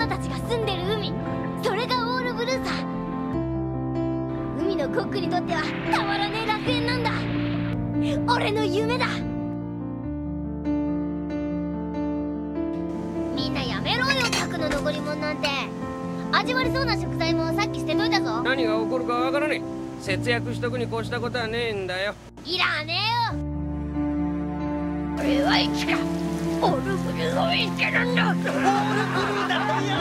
たちが住んでる海、それがオールブルーさ。海のコックにとってはたまらねえ楽園なんだ。俺の夢だ。みんなやめろよ、タクの残り物なんて。味わりそうな食材もさっき捨てといたぞ。何が起こるかわからねえ。節約しとくに越したことはねえんだよ。いらねえよ。俺はいつかオルブルーを見つけるんだ。オルブルーだとよ。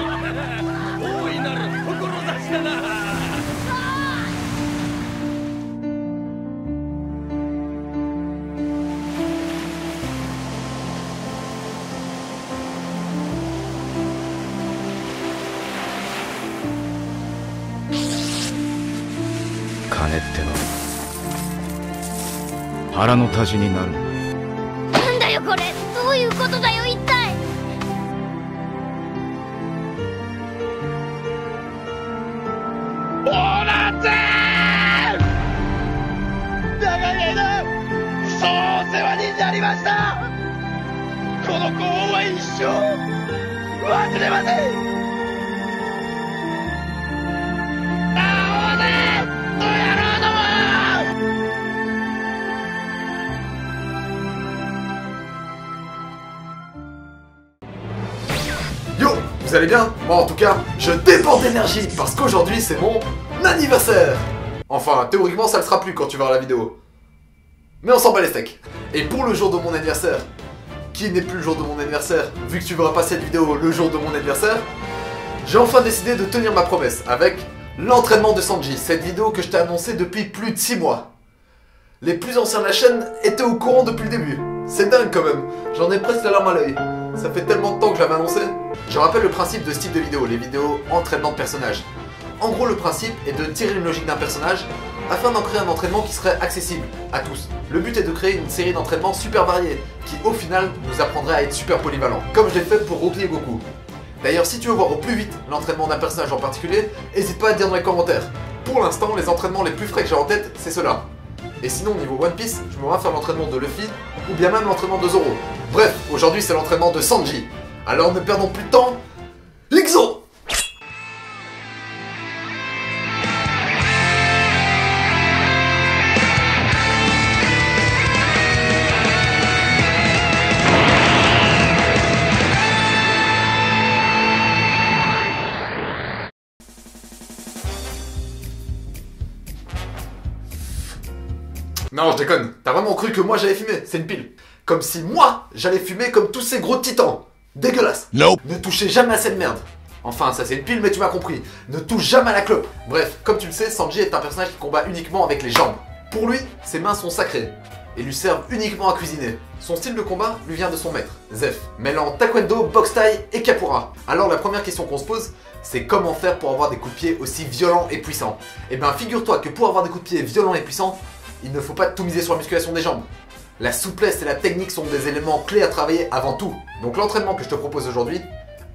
大いなる志だな。金ってのは腹の足しになるんだ。なんだよこれ、どういうことだよ一体。ボーナス長い間そうお世話になりました。このご恩は一生忘れません。Yo, vous allez bien? Moi en tout cas, je déborde d'énergie parce qu'aujourd'hui c'est mon anniversaire. Enfin, théoriquement ça le sera plus quand tu verras la vidéo. Mais on s'en bat les steaks. Et pour le jour de mon anniversaire, qui n'est plus le jour de mon anniversaire, vu que tu verras pas cette vidéo le jour de mon anniversaire, j'ai enfin décidé de tenir ma promesse avec l'entraînement de Sanji, cette vidéo que je t'ai annoncée depuis plus de 6 mois. Les plus anciens de la chaîne étaient au courant depuis le début. C'est dingue quand même, j'en ai presque la larme à l'œil. Ça fait tellement de temps que je l'avais annoncé. Je rappelle le principe de ce type de vidéo, les vidéos entraînement de personnages. En gros, le principe est de tirer une logique d'un personnage afin d'en créer un entraînement qui serait accessible à tous. Le but est de créer une série d'entraînements super variés qui au final nous apprendrait à être super polyvalents, comme je l'ai fait pour Rocky et Goku. D'ailleurs, si tu veux voir au plus vite l'entraînement d'un personnage en particulier, n'hésite pas à dire dans les commentaires. Pour l'instant, les entraînements les plus frais que j'ai en tête, c'est ceux-là. Et sinon, au niveau One Piece, je me vois faire l'entraînement de Luffy ou bien même l'entraînement de Zoro. Bref, aujourd'hui c'est l'entraînement de Sanji. Alors ne perdons plus de temps, Lixo! Non, je déconne. T'as vraiment cru que moi j'allais fumer? C'est une pile. Comme si moi, j'allais fumer comme tous ces gros titans. Dégueulasse. Nope. Ne touchez jamais à cette merde. Enfin, ça c'est une pile, mais tu m'as compris. Ne touche jamais à la clope. Bref, comme tu le sais, Sanji est un personnage qui combat uniquement avec les jambes. Pour lui, ses mains sont sacrées et lui servent uniquement à cuisiner. Son style de combat lui vient de son maître, Zef, mêlant taekwondo, boxe thaï et capoeira. Alors la première question qu'on se pose, c'est comment faire pour avoir des coups de pied aussi violents et puissants? Eh ben, figure-toi que pour avoir des coups de pied violents et puissants, il ne faut pas tout miser sur la musculation des jambes. La souplesse et la technique sont des éléments clés à travailler avant tout. Donc l'entraînement que je te propose aujourd'hui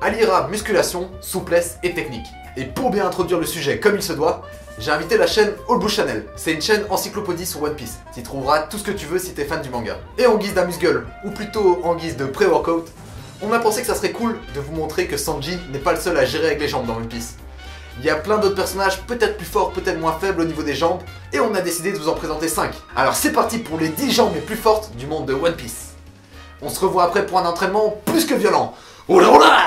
alliera musculation, souplesse et technique. Et pour bien introduire le sujet comme il se doit, j'ai invité la chaîne All Blue Channel. C'est une chaîne encyclopédie sur One Piece. Tu y trouveras tout ce que tu veux si t'es fan du manga. Et en guise d'amuse-gueule, ou plutôt en guise de pré-workout, on a pensé que ça serait cool de vous montrer que Sanji n'est pas le seul à gérer avec les jambes dans One Piece. Il y a plein d'autres personnages, peut-être plus forts, peut-être moins faibles au niveau des jambes, et on a décidé de vous en présenter 5. Alors c'est parti pour les 10 jambes les plus fortes du monde de One Piece. On se revoit après pour un entraînement plus que violent. Oula oula!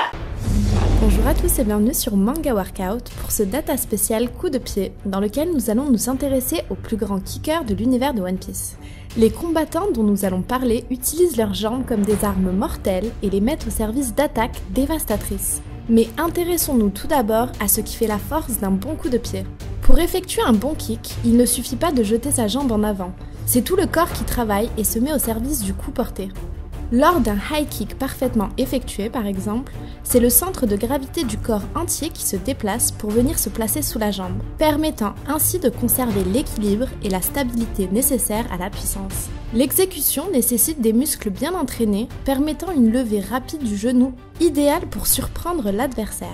Bonjour à tous et bienvenue sur Manga Workout pour ce data spécial coup de pied dans lequel nous allons nous intéresser aux plus grands kickers de l'univers de One Piece. Les combattants dont nous allons parler utilisent leurs jambes comme des armes mortelles et les mettent au service d'attaques dévastatrices. Mais intéressons-nous tout d'abord à ce qui fait la force d'un bon coup de pied. Pour effectuer un bon kick, il ne suffit pas de jeter sa jambe en avant. C'est tout le corps qui travaille et se met au service du coup porté. Lors d'un high kick parfaitement effectué par exemple, c'est le centre de gravité du corps entier qui se déplace pour venir se placer sous la jambe, permettant ainsi de conserver l'équilibre et la stabilité nécessaires à la puissance. L'exécution nécessite des muscles bien entraînés, permettant une levée rapide du genou, idéale pour surprendre l'adversaire.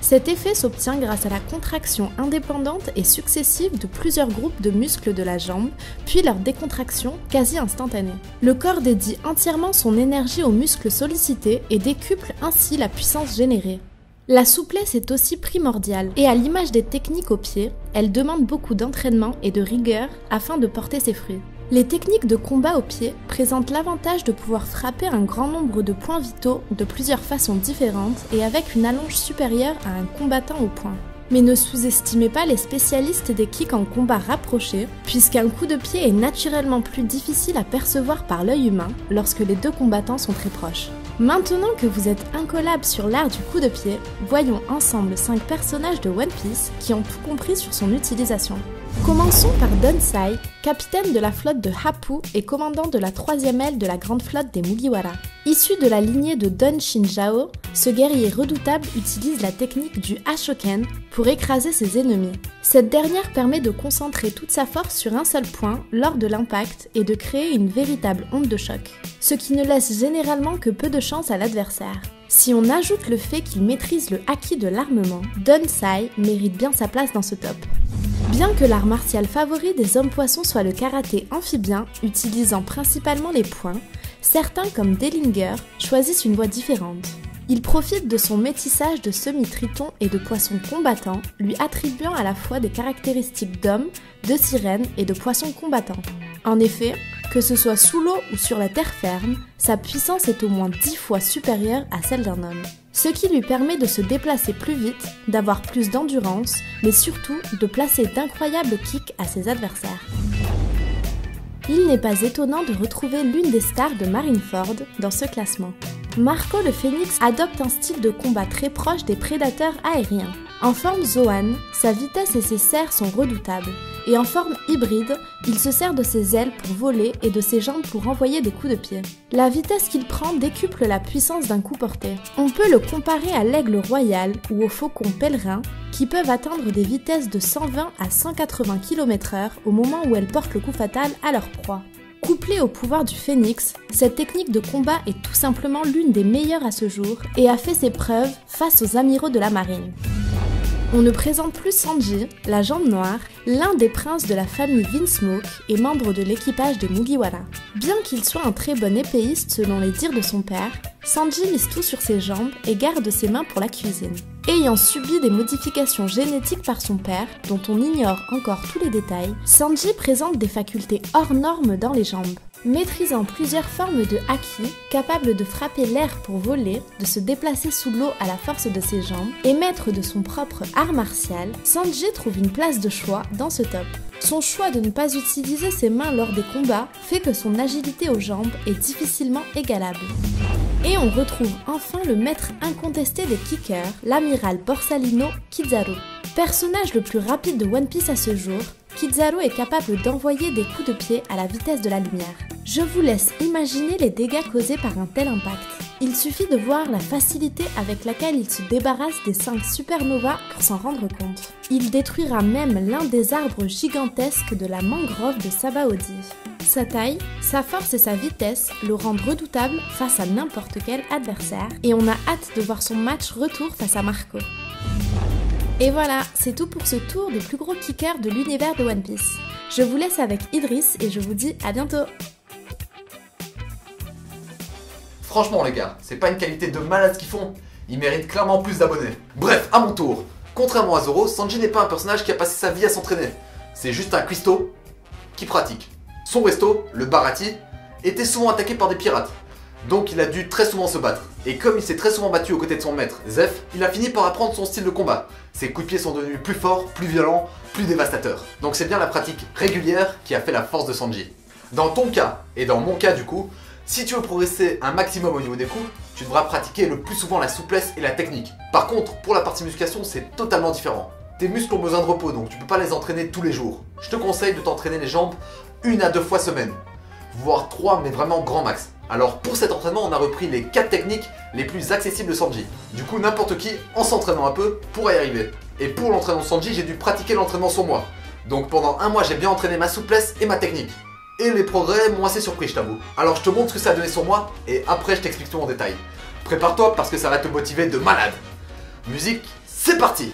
Cet effet s'obtient grâce à la contraction indépendante et successive de plusieurs groupes de muscles de la jambe, puis leur décontraction quasi instantanée. Le corps dédie entièrement son énergie aux muscles sollicités et décuple ainsi la puissance générée. La souplesse est aussi primordiale et à l'image des techniques au pied, elle demande beaucoup d'entraînement et de rigueur afin de porter ses fruits. Les techniques de combat au pied présentent l'avantage de pouvoir frapper un grand nombre de points vitaux de plusieurs façons différentes et avec une allonge supérieure à un combattant au poing. Mais ne sous-estimez pas les spécialistes des kicks en combat rapproché, puisqu'un coup de pied est naturellement plus difficile à percevoir par l'œil humain lorsque les deux combattants sont très proches. Maintenant que vous êtes incollable sur l'art du coup de pied, voyons ensemble 5 personnages de One Piece qui ont tout compris sur son utilisation. Commençons par Donsai, capitaine de la flotte de Hapu et commandant de la 3e aile de la grande flotte des Mugiwara. Issu de la lignée de Don Shinjao, ce guerrier redoutable utilise la technique du Hashoken pour écraser ses ennemis. Cette dernière permet de concentrer toute sa force sur un seul point lors de l'impact et de créer une véritable onde de choc, ce qui ne laisse généralement que peu de chance à l'adversaire. Si on ajoute le fait qu'il maîtrise le haki de l'armement, Donsai mérite bien sa place dans ce top. Bien que l'art martial favori des hommes poissons soit le karaté amphibien, utilisant principalement les poings, certains comme Dellinger choisissent une voie différente. Il profite de son métissage de semi-triton et de poissons combattants, lui attribuant à la fois des caractéristiques d'homme, de sirène et de poisson combattant. En effet, que ce soit sous l'eau ou sur la terre ferme, sa puissance est au moins 10 fois supérieure à celle d'un homme. Ce qui lui permet de se déplacer plus vite, d'avoir plus d'endurance, mais surtout de placer d'incroyables kicks à ses adversaires. Il n'est pas étonnant de retrouver l'une des stars de Marineford dans ce classement. Marco le Phénix adopte un style de combat très proche des prédateurs aériens. En forme Zoan, sa vitesse et ses serres sont redoutables, et en forme hybride, il se sert de ses ailes pour voler et de ses jambes pour envoyer des coups de pied. La vitesse qu'il prend décuple la puissance d'un coup porté. On peut le comparer à l'aigle royal ou au faucon pèlerin, qui peuvent atteindre des vitesses de 120 à 180 km/h au moment où elles portent le coup fatal à leur proie. Couplée au pouvoir du phénix, cette technique de combat est tout simplement l'une des meilleures à ce jour et a fait ses preuves face aux amiraux de la marine. On ne présente plus Sanji, la jambe noire, l'un des princes de la famille Vinsmoke et membre de l'équipage de Mugiwara. Bien qu'il soit un très bon épéiste selon les dires de son père, Sanji mise tout sur ses jambes et garde ses mains pour la cuisine. Ayant subi des modifications génétiques par son père, dont on ignore encore tous les détails, Sanji présente des facultés hors normes dans les jambes. Maîtrisant plusieurs formes de haki, capable de frapper l'air pour voler, de se déplacer sous l'eau à la force de ses jambes, et maître de son propre art martial, Sanji trouve une place de choix dans ce top. Son choix de ne pas utiliser ses mains lors des combats fait que son agilité aux jambes est difficilement égalable. Et on retrouve enfin le maître incontesté des kickers, l'amiral Borsalino Kizaru. Personnage le plus rapide de One Piece à ce jour, Kizaru est capable d'envoyer des coups de pied à la vitesse de la lumière. Je vous laisse imaginer les dégâts causés par un tel impact. Il suffit de voir la facilité avec laquelle il se débarrasse des 5 supernovas pour s'en rendre compte. Il détruira même l'un des arbres gigantesques de la mangrove de Sabaody. Sa taille, sa force et sa vitesse le rendent redoutable face à n'importe quel adversaire et on a hâte de voir son match retour face à Marco. Et voilà, c'est tout pour ce tour des plus gros kickers de l'univers de One Piece. Je vous laisse avec Idriss et je vous dis à bientôt. Franchement les gars, c'est pas une qualité de malade ce qu'ils font. Ils méritent clairement plus d'abonnés. Bref, à mon tour. Contrairement à Zoro, Sanji n'est pas un personnage qui a passé sa vie à s'entraîner. C'est juste un cuistot qui pratique. Son resto, le Baratie, était souvent attaqué par des pirates. Donc il a dû très souvent se battre. Et comme il s'est très souvent battu aux côtés de son maître, Zeph, il a fini par apprendre son style de combat. Ses coups de pied sont devenus plus forts, plus violents, plus dévastateurs. Donc c'est bien la pratique régulière qui a fait la force de Sanji. Dans ton cas, et dans mon cas du coup, si tu veux progresser un maximum au niveau des coups, tu devras pratiquer le plus souvent la souplesse et la technique. Par contre, pour la partie musculation, c'est totalement différent. Tes muscles ont besoin de repos, donc tu peux pas les entraîner tous les jours. Je te conseille de t'entraîner les jambes 1 à 2 fois semaine, voire 3, mais vraiment grand max. Alors pour cet entraînement, on a repris les 4 techniques les plus accessibles de Sanji. Du coup, n'importe qui, en s'entraînant un peu, pourra y arriver. Et pour l'entraînement de Sanji, j'ai dû pratiquer l'entraînement sur moi. Donc pendant 1 mois, j'ai bien entraîné ma souplesse et ma technique. Et les progrès m'ont assez surpris, je t'avoue. Alors je te montre ce que ça a donné sur moi, et après je t'explique tout en détail. Prépare-toi parce que ça va te motiver de malade. Musique, c'est parti!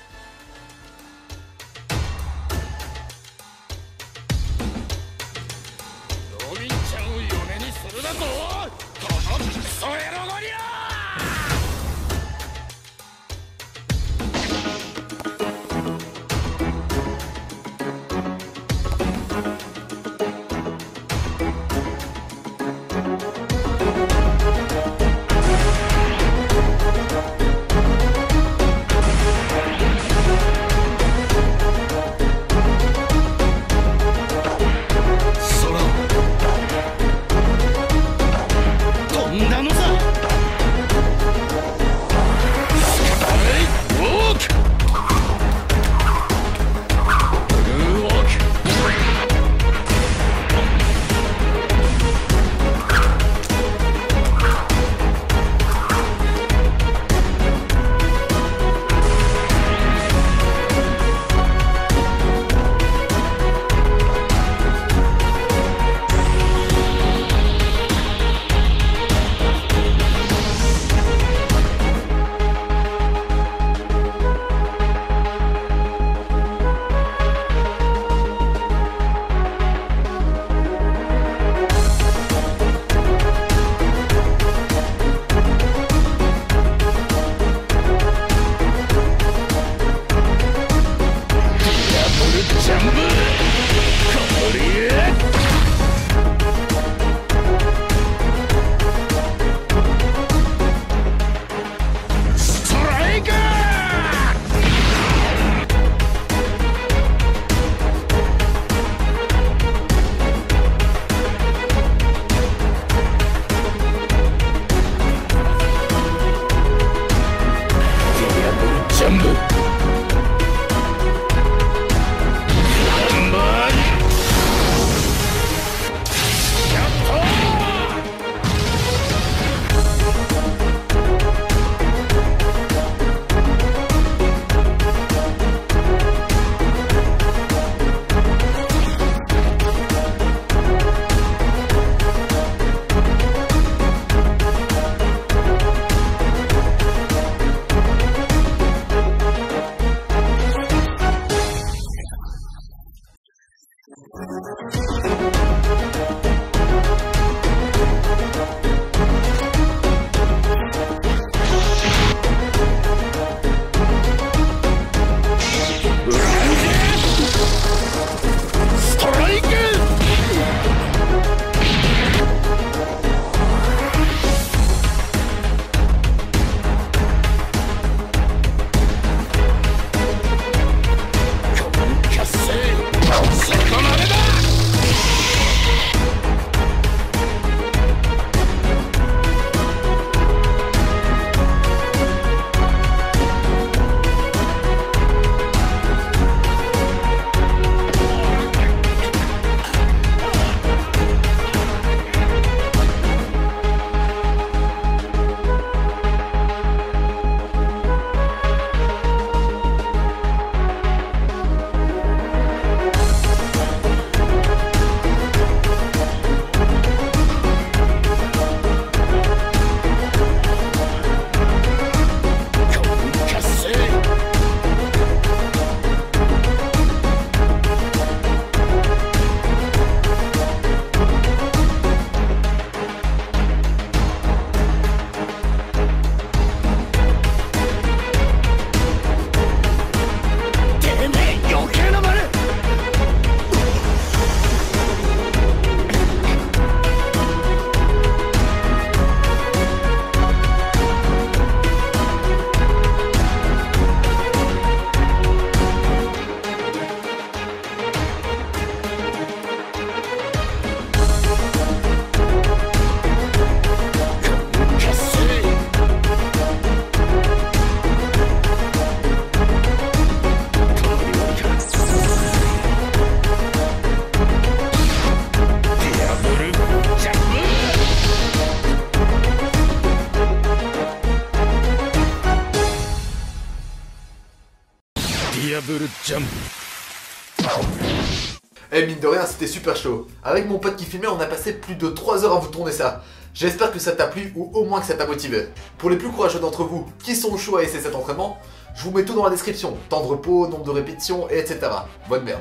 Eh mine de rien, c'était super chaud. Avec mon pote qui filmait, on a passé plus de 3 heures à vous tourner ça. J'espère que ça t'a plu ou au moins que ça t'a motivé. Pour les plus courageux d'entre vous qui sont chauds à essayer cet entraînement, je vous mets tout dans la description. Temps de repos, nombre de répétitions, etc. Bonne merde.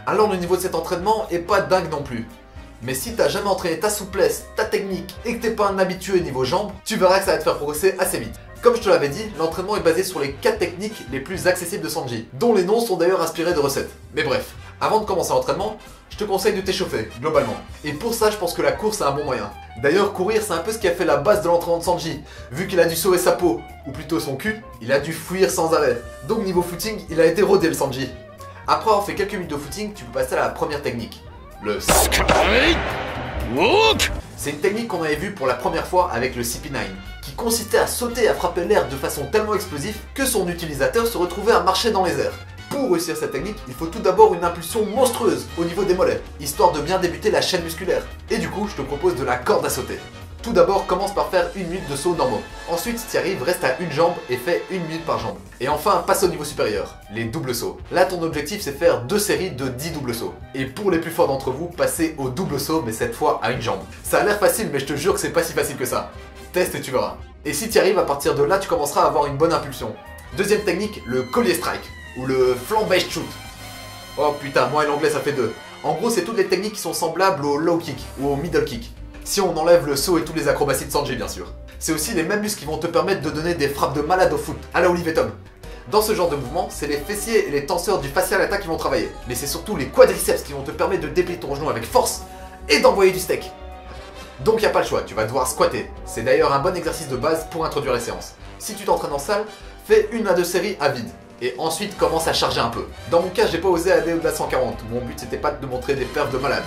Alors le niveau de cet entraînement est pas dingue non plus. Mais si t'as jamais entraîné ta souplesse, ta technique et que t'es pas un habitué niveau jambes, tu verras que ça va te faire progresser assez vite. Comme je te l'avais dit, l'entraînement est basé sur les 4 techniques les plus accessibles de Sanji, dont les noms sont d'ailleurs inspirés de recettes. Mais bref, avant de commencer l'entraînement, je te conseille de t'échauffer, globalement. Et pour ça, je pense que la course est un bon moyen. D'ailleurs, courir, c'est un peu ce qui a fait la base de l'entraînement de Sanji. Vu qu'il a dû sauver sa peau, ou plutôt son cul, il a dû fuir sans arrêt. Donc niveau footing, il a été rodé le Sanji. Après avoir fait quelques minutes de footing, tu peux passer à la première technique. Le Sky Walk. C'est une technique qu'on avait vue pour la première fois avec le CP9, qui consistait à sauter et à frapper l'air de façon tellement explosive que son utilisateur se retrouvait à marcher dans les airs. Pour réussir cette technique, il faut tout d'abord une impulsion monstrueuse au niveau des mollets, histoire de bien débuter la chaîne musculaire. Et du coup, je te propose de la corde à sauter. Tout d'abord, commence par faire 1 minute de saut normaux. Ensuite, si tu y arrives, reste à une jambe et fais 1 minute par jambe. Et enfin, passe au niveau supérieur, les doubles sauts. Là, ton objectif, c'est faire 2 séries de 10 doubles sauts. Et pour les plus forts d'entre vous, passez au double saut, mais cette fois à une jambe. Ça a l'air facile, mais je te jure que c'est pas si facile que ça. Teste et tu verras. Et si tu y arrives, à partir de là, tu commenceras à avoir une bonne impulsion. Deuxième technique, le collier strike, ou le flank-based shoot. Oh putain, moi et l'anglais ça fait 2. En gros, c'est toutes les techniques qui sont semblables au low kick ou au middle kick. Si on enlève le saut et toutes les acrobaties de Sanji bien sûr. C'est aussi les mêmes muscles qui vont te permettre de donner des frappes de malade au foot, à la Olivier Tom. Dans ce genre de mouvement, c'est les fessiers et les tenseurs du facial attack qui vont travailler. Mais c'est surtout les quadriceps qui vont te permettre de déplier ton genou avec force et d'envoyer du steak. Donc y a pas le choix, tu vas devoir squatter. C'est d'ailleurs un bon exercice de base pour introduire les séances. Si tu t'entraînes en salle, fais 1 à 2 séries à vide. Et ensuite commence à charger un peu. Dans mon cas, j'ai pas osé aller au-delà de 140. Mon but c'était pas de montrer des perfs de malade.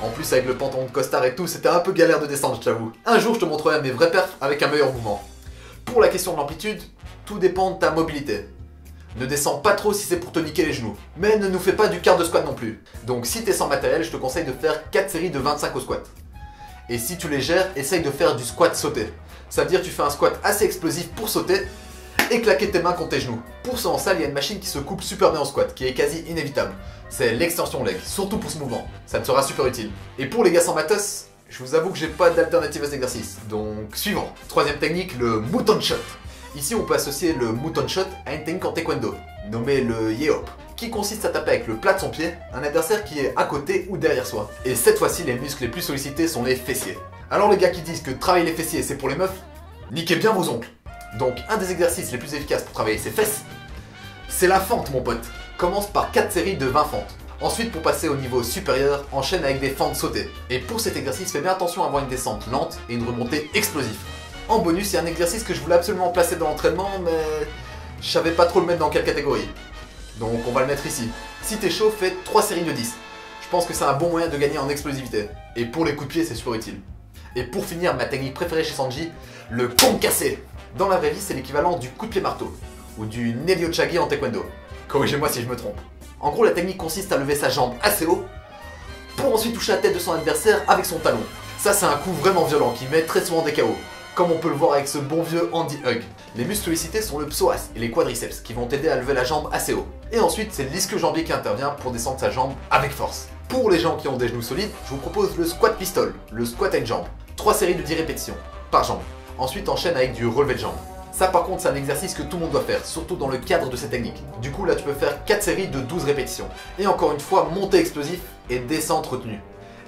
En plus avec le pantalon de costard et tout, c'était un peu galère de descendre, je t'avoue. Un jour je te montrerai mes vrais perfs avec un meilleur mouvement. Pour la question de l'amplitude, tout dépend de ta mobilité. Ne descends pas trop si c'est pour te niquer les genoux. Mais ne nous fais pas du quart de squat non plus. Donc si t'es sans matériel, je te conseille de faire 4 séries de 25 au squat. Et si tu les gères, essaye de faire du squat sauté. Ça veut dire que tu fais un squat assez explosif pour sauter et claquer tes mains contre tes genoux. Pour ça en salle, il y a une machine qui se coupe super bien en squat, qui est quasi inévitable. C'est l'extension leg, surtout pour ce mouvement. Ça te sera super utile. Et pour les gars sans matos, je vous avoue que j'ai pas d'alternative à cet exercice. Donc suivant. Troisième technique, le mouton shot. Ici on peut associer le mouton shot à une technique en taekwondo, nommée le yeop, qui consiste à taper avec le plat de son pied un adversaire qui est à côté ou derrière soi. Et cette fois-ci, les muscles les plus sollicités sont les fessiers. Alors les gars qui disent que travailler les fessiers c'est pour les meufs, niquez bien vos oncles. Donc un des exercices les plus efficaces pour travailler ses fesses, c'est la fente mon pote. Commence par 4 séries de 20 fentes. Ensuite pour passer au niveau supérieur, enchaîne avec des fentes sautées. Et pour cet exercice, fais bien attention à avoir une descente lente et une remontée explosive. En bonus, il y a un exercice que je voulais absolument placer dans l'entraînement, mais je savais pas trop le mettre dans quelle catégorie. Donc on va le mettre ici. Si t'es chaud, fais 3 séries de 10. Je pense que c'est un bon moyen de gagner en explosivité. Et pour les coups de pied, c'est super utile. Et pour finir, ma technique préférée chez Sanji, le konkassé. Dans la vraie vie, c'est l'équivalent du coup de pied marteau, ou du neriochagi en taekwondo. Corrigez-moi si je me trompe. En gros, la technique consiste à lever sa jambe assez haut, pour ensuite toucher la tête de son adversaire avec son talon. Ça, c'est un coup vraiment violent qui met très souvent des KO, comme on peut le voir avec ce bon vieux Andy Hug. Les muscles sollicités sont le psoas et les quadriceps, qui vont t'aider à lever la jambe assez haut. Et ensuite, c'est l'ischio-jambier qui intervient pour descendre sa jambe avec force. Pour les gens qui ont des genoux solides, je vous propose le squat pistol, le squat à une jambe. 3 séries de 10 répétitions, par jambe. Ensuite, enchaîne avec du relevé de jambe. Ça par contre, c'est un exercice que tout le monde doit faire, surtout dans le cadre de cette technique. Du coup, là, tu peux faire 4 séries de 12 répétitions. Et encore une fois, montée explosif et descente retenue.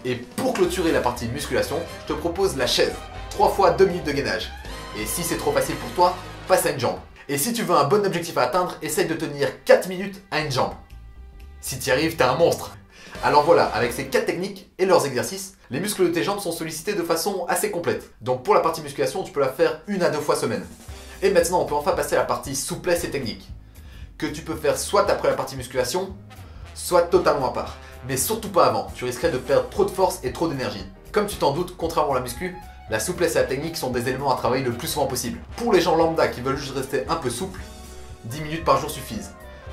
Et pour clôturer la partie musculation, je te propose la chaise. 3 fois 2 minutes de gainage. Et si c'est trop facile pour toi, passe à une jambe. Et si tu veux un bon objectif à atteindre, essaye de tenir 4 minutes à une jambe. Si tu y arrives, t'es un monstre. Alors voilà, avec ces 4 techniques et leurs exercices, les muscles de tes jambes sont sollicités de façon assez complète. Donc pour la partie musculation, tu peux la faire 1 à 2 fois semaine. Et maintenant, on peut enfin passer à la partie souplesse et technique, que tu peux faire soit après la partie musculation, soit totalement à part. Mais surtout pas avant, tu risquerais de perdre trop de force et trop d'énergie. Comme tu t'en doutes, contrairement à la muscu, la souplesse et la technique sont des éléments à travailler le plus souvent possible. Pour les gens lambda qui veulent juste rester un peu souples, 10 minutes par jour suffisent.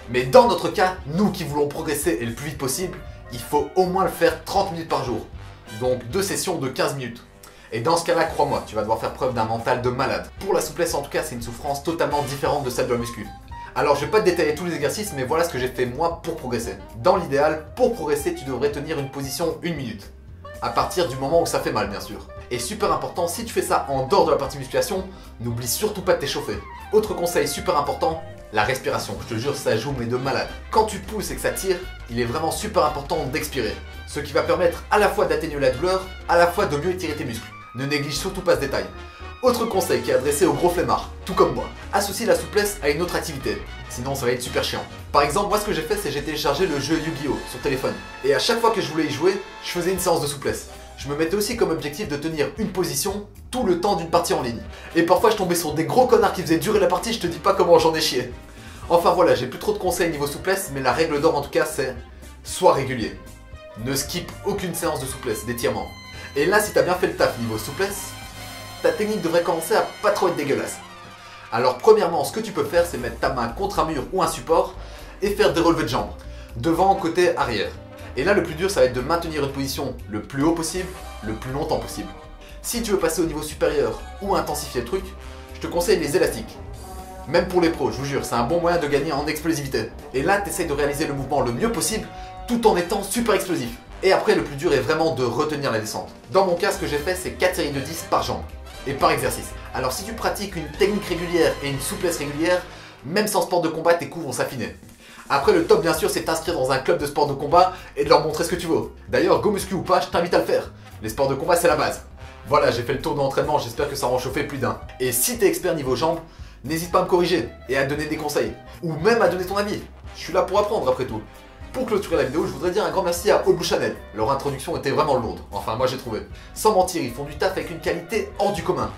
Mais dans notre cas, nous qui voulons progresser et le plus vite possible, il faut au moins le faire 30 minutes par jour. Donc 2 sessions de 15 minutes. Et dans ce cas-là, crois-moi, tu vas devoir faire preuve d'un mental de malade. Pour la souplesse en tout cas, c'est une souffrance totalement différente de celle de la muscu. Alors je vais pas te détailler tous les exercices, mais voilà ce que j'ai fait moi pour progresser. Dans l'idéal, pour progresser, tu devrais tenir une position 1 minute. À partir du moment où ça fait mal, bien sûr. Et super important, si tu fais ça en dehors de la partie musculation, n'oublie surtout pas de t'échauffer. Autre conseil super important, la respiration. Je te jure, ça joue mais de malade. Quand tu pousses et que ça tire, il est vraiment super important d'expirer. Ce qui va permettre à la fois d'atténuer la douleur, à la fois de mieux étirer tes muscles. Ne néglige surtout pas ce détail. Autre conseil qui est adressé aux gros flemmards, tout comme moi, associe la souplesse à une autre activité, sinon ça va être super chiant. Par exemple, moi ce que j'ai fait, c'est j'ai téléchargé le jeu Yu-Gi-Oh sur téléphone. Et à chaque fois que je voulais y jouer, je faisais une séance de souplesse. Je me mettais aussi comme objectif de tenir une position tout le temps d'une partie en ligne. Et parfois je tombais sur des gros connards qui faisaient durer la partie, je te dis pas comment j'en ai chié. Enfin voilà, j'ai plus trop de conseils niveau souplesse, mais la règle d'or en tout cas c'est sois régulier. Ne skip aucune séance de souplesse, d'étirement. Et là si t'as bien fait le taf niveau souplesse, ta technique devrait commencer à pas trop être dégueulasse. Alors premièrement, ce que tu peux faire, c'est mettre ta main contre un mur ou un support et faire des relevés de jambes, devant, côté, arrière. Et là le plus dur ça va être de maintenir une position le plus haut possible, le plus longtemps possible. Si tu veux passer au niveau supérieur ou intensifier le truc, je te conseille les élastiques. Même pour les pros, je vous jure, c'est un bon moyen de gagner en explosivité. Et là tu essaies de réaliser le mouvement le mieux possible tout en étant super explosif. Et après le plus dur est vraiment de retenir la descente. Dans mon cas, ce que j'ai fait, c'est 4 séries de 10 par jambe et par exercice. Alors si tu pratiques une technique régulière et une souplesse régulière, même sans sport de combat, tes coups vont s'affiner. Après le top bien sûr, c'est t'inscrire dans un club de sport de combat et de leur montrer ce que tu veux. D'ailleurs, go muscu ou pas, je t'invite à le faire. Les sports de combat c'est la base. Voilà, j'ai fait le tour de l'entraînement, j'espère que ça aura chauffé plus d'un. Et si t'es expert niveau jambes, n'hésite pas à me corriger et à donner des conseils. Ou même à donner ton avis. Je suis là pour apprendre après tout. Pour clôturer la vidéo, je voudrais dire un grand merci à Old Blue Channel. Leur introduction était vraiment lourde, enfin moi j'ai trouvé. Sans mentir, ils font du taf avec une qualité hors du commun.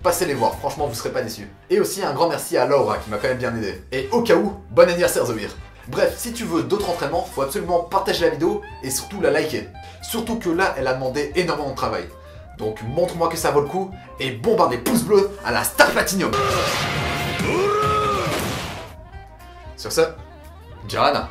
Passez les voir, franchement vous serez pas déçus. Et aussi un grand merci à Laura qui m'a quand même bien aidé. Et au cas où, bon anniversaire Zoïr. Bref, si tu veux d'autres entraînements, faut absolument partager la vidéo et surtout la liker. Surtout que là, elle a demandé énormément de travail. Donc montre-moi que ça vaut le coup et bombarde les pouces bleus à la Star Platinum. Sur ce, Jarana.